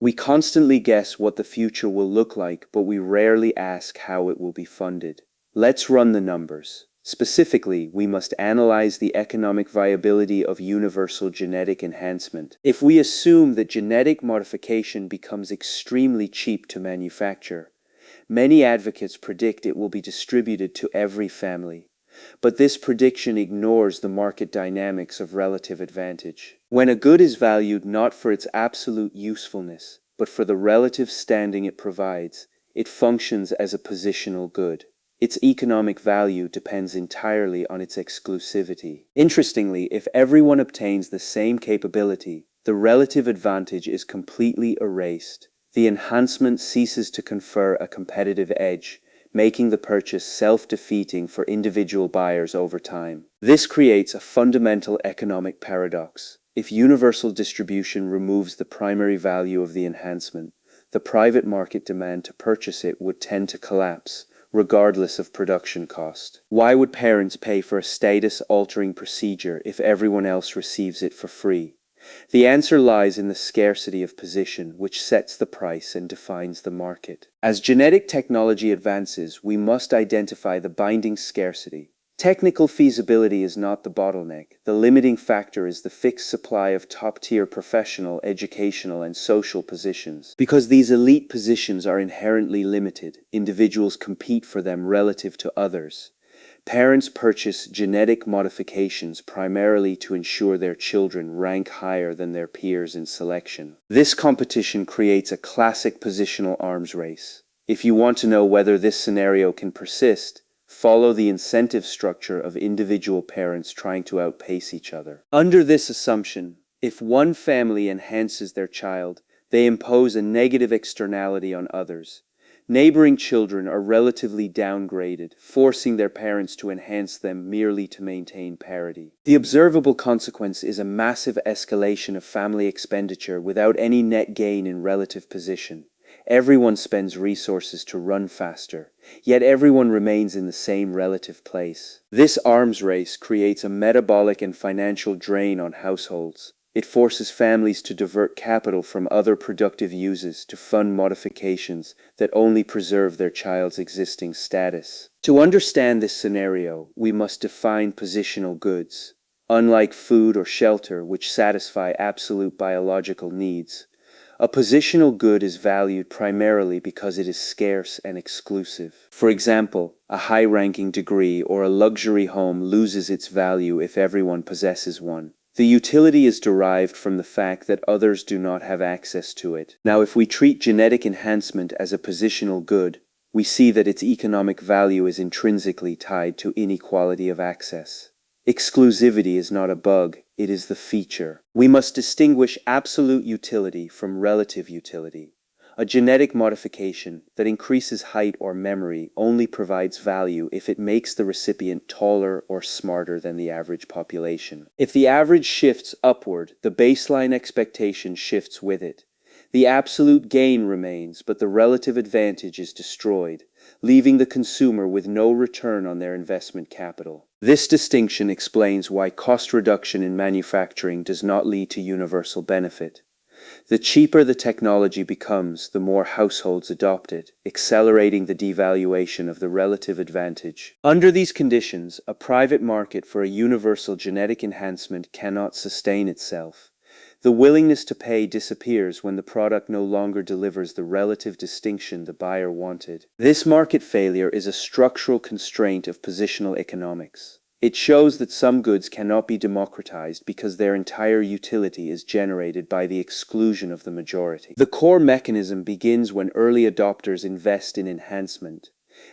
We constantly guess what the future will look like, but we rarely ask how it will be funded. Let's run the numbers. Specifically, we must analyze the economic viability of universal genetic enhancement. If we assume that genetic modification becomes extremely cheap to manufacture, many advocates predict it will be distributed to every family. But this prediction ignores the market dynamics of relative advantage. When a good is valued not for its absolute usefulness, but for the relative standing it provides, it functions as a positional good. Its economic value depends entirely on its exclusivity. Interestingly, if everyone obtains the same capability, the relative advantage is completely erased. The enhancement ceases to confer a competitive edge, making the purchase self-defeating for individual buyers over time. This creates a fundamental economic paradox. If universal distribution removes the primary value of the enhancement, the private market demand to purchase it would tend to collapse, regardless of production cost. Why would parents pay for a status-altering procedure if everyone else receives it for free? The answer lies in the scarcity of position, which sets the price and defines the market. As genetic technology advances, we must identify the binding scarcity. Technical feasibility is not the bottleneck. The limiting factor is the fixed supply of top-tier professional, educational, and social positions. Because these elite positions are inherently limited, individuals compete for them relative to others. Parents purchase genetic modifications primarily to ensure their children rank higher than their peers in selection. This competition creates a classic positional arms race. If you want to know whether this scenario can persist, follow the incentive structure of individual parents trying to outpace each other. Under this assumption, if one family enhances their child, they impose a negative externality on others. Neighboring children are relatively downgraded, forcing their parents to enhance them merely to maintain parity. The observable consequence is a massive escalation of family expenditure without any net gain in relative position. Everyone spends resources to run faster, yet everyone remains in the same relative place. This arms race creates a metabolic and financial drain on households. It forces families to divert capital from other productive uses to fund modifications that only preserve their child's existing status. To understand this scenario, we must define positional goods. Unlike food or shelter, which satisfy absolute biological needs, a positional good is valued primarily because it is scarce and exclusive. For example, a high-ranking degree or a luxury home loses its value if everyone possesses one. The utility is derived from the fact that others do not have access to it. Now, if we treat genetic enhancement as a positional good, we see that its economic value is intrinsically tied to inequality of access. Exclusivity is not a bug, it is the feature. We must distinguish absolute utility from relative utility. A genetic modification that increases height or memory only provides value if it makes the recipient taller or smarter than the average population. If the average shifts upward, the baseline expectation shifts with it. The absolute gain remains, but the relative advantage is destroyed, leaving the consumer with no return on their investment capital. This distinction explains why cost reduction in manufacturing does not lead to universal benefit. The cheaper the technology becomes, the more households adopt it, accelerating the devaluation of the relative advantage. Under these conditions, a private market for a universal genetic enhancement cannot sustain itself. The willingness to pay disappears when the product no longer delivers the relative distinction the buyer wanted. This market failure is a structural constraint of positional economics. It shows that some goods cannot be democratized because their entire utility is generated by the exclusion of the majority. The core mechanism begins when early adopters invest in enhancement.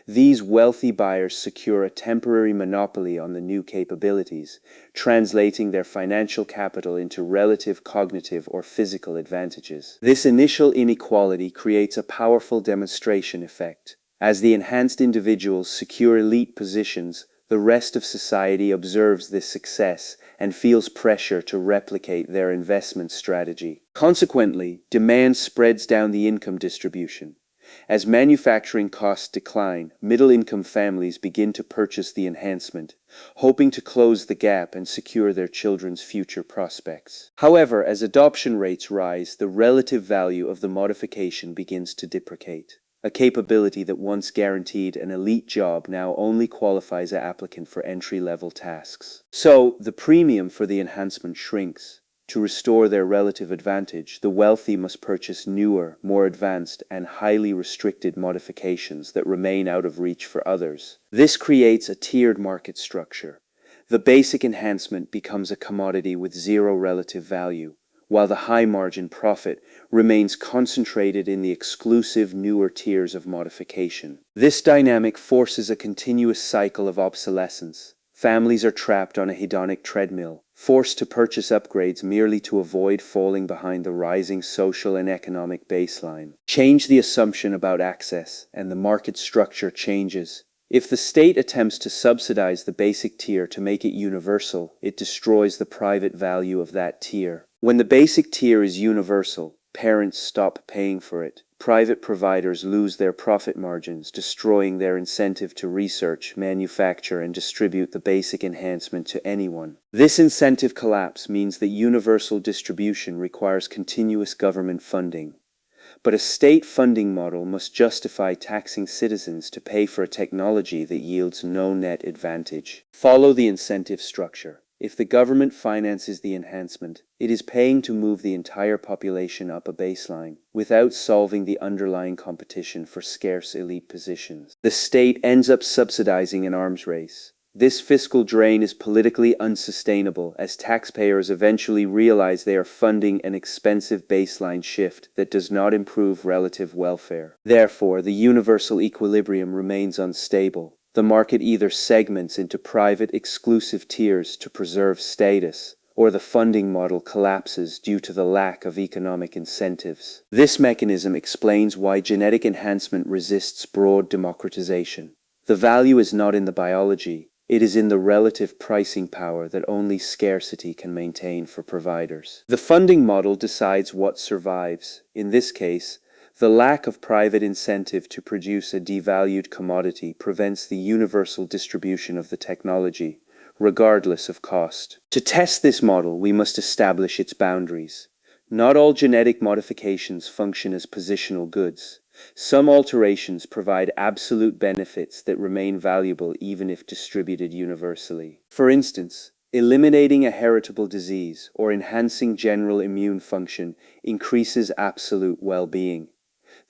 These wealthy buyers secure a temporary monopoly on the new capabilities, translating their financial capital into relative cognitive or physical advantages. This initial inequality creates a powerful demonstration effect. As the enhanced individuals secure elite positions, the rest of society observes this success and feels pressure to replicate their investment strategy. Consequently, demand spreads down the income distribution. As manufacturing costs decline, middle-income families begin to purchase the enhancement, hoping to close the gap and secure their children's future prospects. However, as adoption rates rise, the relative value of the modification begins to deprecate. A capability that once guaranteed an elite job now only qualifies an applicant for entry-level tasks. So, the premium for the enhancement shrinks. To restore their relative advantage, the wealthy must purchase newer, more advanced, and highly restricted modifications that remain out of reach for others. This creates a tiered market structure. The basic enhancement becomes a commodity with zero relative value, while the high-margin profit remains concentrated in the exclusive newer tiers of modification. This dynamic forces a continuous cycle of obsolescence. Families are trapped on a hedonic treadmill, forced to purchase upgrades merely to avoid falling behind the rising social and economic baseline. Change the assumption about access, and the market structure changes. If the state attempts to subsidize the basic tier to make it universal, it destroys the private value of that tier. When the basic tier is universal, parents stop paying for it. Private providers lose their profit margins, destroying their incentive to research, manufacture, and distribute the basic enhancement to anyone. This incentive collapse means that universal distribution requires continuous government funding. But a state funding model must justify taxing citizens to pay for a technology that yields no net advantage. Follow the incentive structure. If the government finances the enhancement, it is paying to move the entire population up a baseline, without solving the underlying competition for scarce elite positions. The state ends up subsidizing an arms race. This fiscal drain is politically unsustainable, as taxpayers eventually realize they are funding an expensive baseline shift that does not improve relative welfare. Therefore, the universal equilibrium remains unstable. The market either segments into private exclusive tiers to preserve status, or the funding model collapses due to the lack of economic incentives. This mechanism explains why genetic enhancement resists broad democratization. The value is not in the biology, it is in the relative pricing power that only scarcity can maintain for providers. The funding model decides what survives. In this case, the lack of private incentive to produce a devalued commodity prevents the universal distribution of the technology, regardless of cost. To test this model, we must establish its boundaries. Not all genetic modifications function as positional goods. Some alterations provide absolute benefits that remain valuable even if distributed universally. For instance, eliminating a heritable disease or enhancing general immune function increases absolute well-being.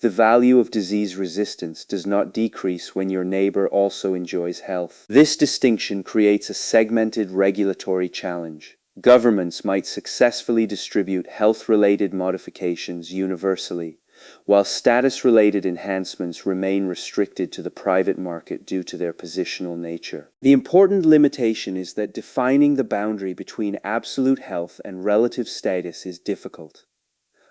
The value of disease resistance does not decrease when your neighbor also enjoys health. This distinction creates a segmented regulatory challenge. Governments might successfully distribute health-related modifications universally, while status-related enhancements remain restricted to the private market due to their positional nature. The important limitation is that defining the boundary between absolute health and relative status is difficult.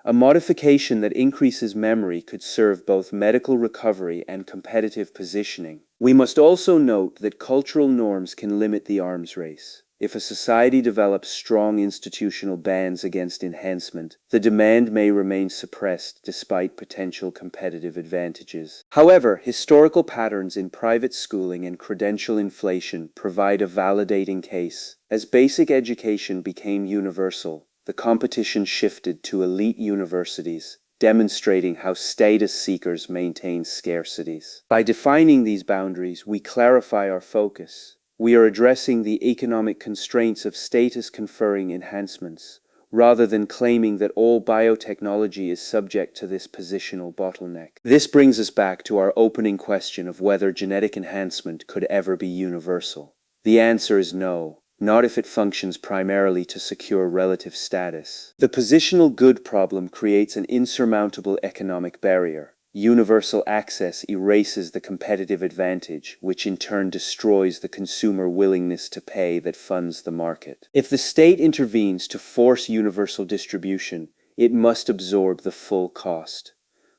A modification that increases memory could serve both medical recovery and competitive positioning. We must also note that cultural norms can limit the arms race. If a society develops strong institutional bans against enhancement, the demand may remain suppressed despite potential competitive advantages. However, historical patterns in private schooling and credential inflation provide a validating case. As basic education became universal, the competition shifted to elite universities, demonstrating how status seekers maintain scarcities. By defining these boundaries, we clarify our focus. We are addressing the economic constraints of status-conferring enhancements, rather than claiming that all biotechnology is subject to this positional bottleneck. This brings us back to our opening question of whether genetic enhancement could ever be universal. The answer is no. Not if it functions primarily to secure relative status. The positional good problem creates an insurmountable economic barrier. Universal access erases the competitive advantage, which in turn destroys the consumer willingness to pay that funds the market. If the state intervenes to force universal distribution, it must absorb the full cost.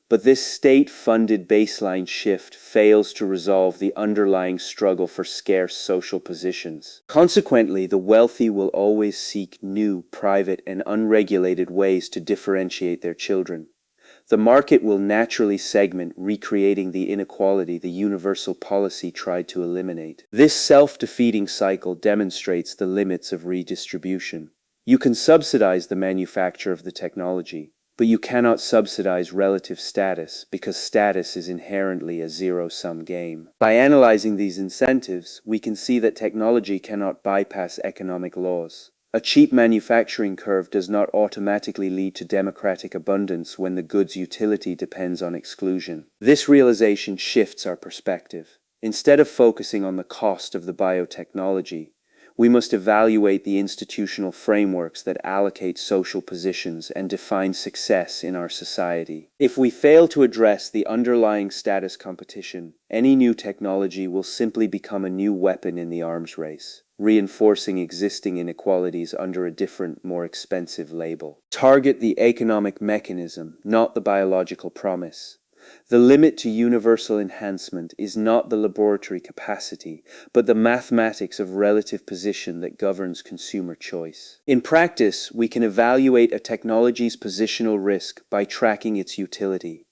But this state-funded baseline shift fails to resolve the underlying struggle for scarce social positions. Consequently, the wealthy will always seek new, private, and unregulated ways to differentiate their children. The market will naturally segment, recreating the inequality the universal policy tried to eliminate. This self-defeating cycle demonstrates the limits of redistribution. You can subsidize the manufacture of the technology, but you cannot subsidize relative status because status is inherently a zero-sum game. By analyzing these incentives, we can see that technology cannot bypass economic laws. A cheap manufacturing curve does not automatically lead to democratic abundance when the good's utility depends on exclusion. This realization shifts our perspective. Instead of focusing on the cost of the biotechnology, we must evaluate the institutional frameworks that allocate social positions and define success in our society. If we fail to address the underlying status competition, any new technology will simply become a new weapon in the arms race, reinforcing existing inequalities under a different, more expensive label. Target the economic mechanism, not the biological promise. The limit to universal enhancement is not the laboratory capacity, but the mathematics of relative position that governs consumer choice. In practice, we can evaluate a technology's positional risk by tracking its utility.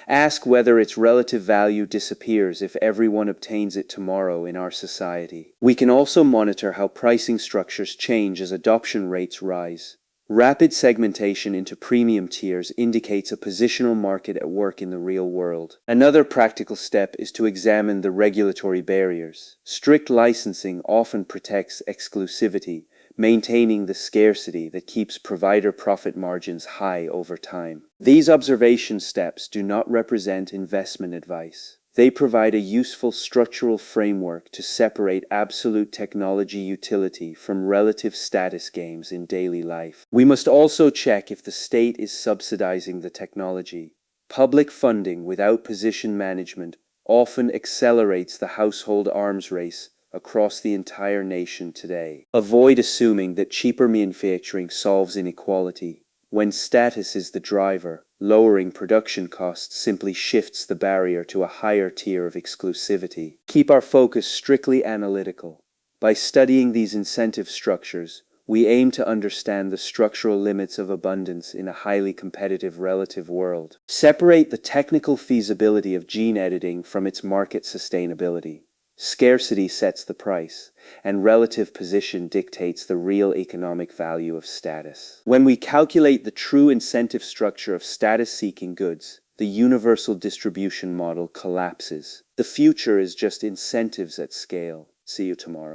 Ask whether its relative value disappears if everyone obtains it tomorrow in our society. We can also monitor how pricing structures change as adoption rates rise. Rapid segmentation into premium tiers indicates a positional market at work in the real world. Another practical step is to examine the regulatory barriers. Strict licensing often protects exclusivity, maintaining the scarcity that keeps provider profit margins high over time. These observation steps do not represent investment advice. They provide a useful structural framework to separate absolute technology utility from relative status games in daily life. We must also check if the state is subsidizing the technology. Public funding without position management often accelerates the household arms race across the entire nation today. Avoid assuming that cheaper manufacturing solves inequality. When status is the driver, lowering production costs simply shifts the barrier to a higher tier of exclusivity. Keep our focus strictly analytical. By studying these incentive structures, we aim to understand the structural limits of abundance in a highly competitive relative world. Separate the technical feasibility of gene editing from its market sustainability. Scarcity sets the price, and relative position dictates the real economic value of status. When we calculate the true incentive structure of status-seeking goods, the universal distribution model collapses. The future is just incentives at scale. See you tomorrow.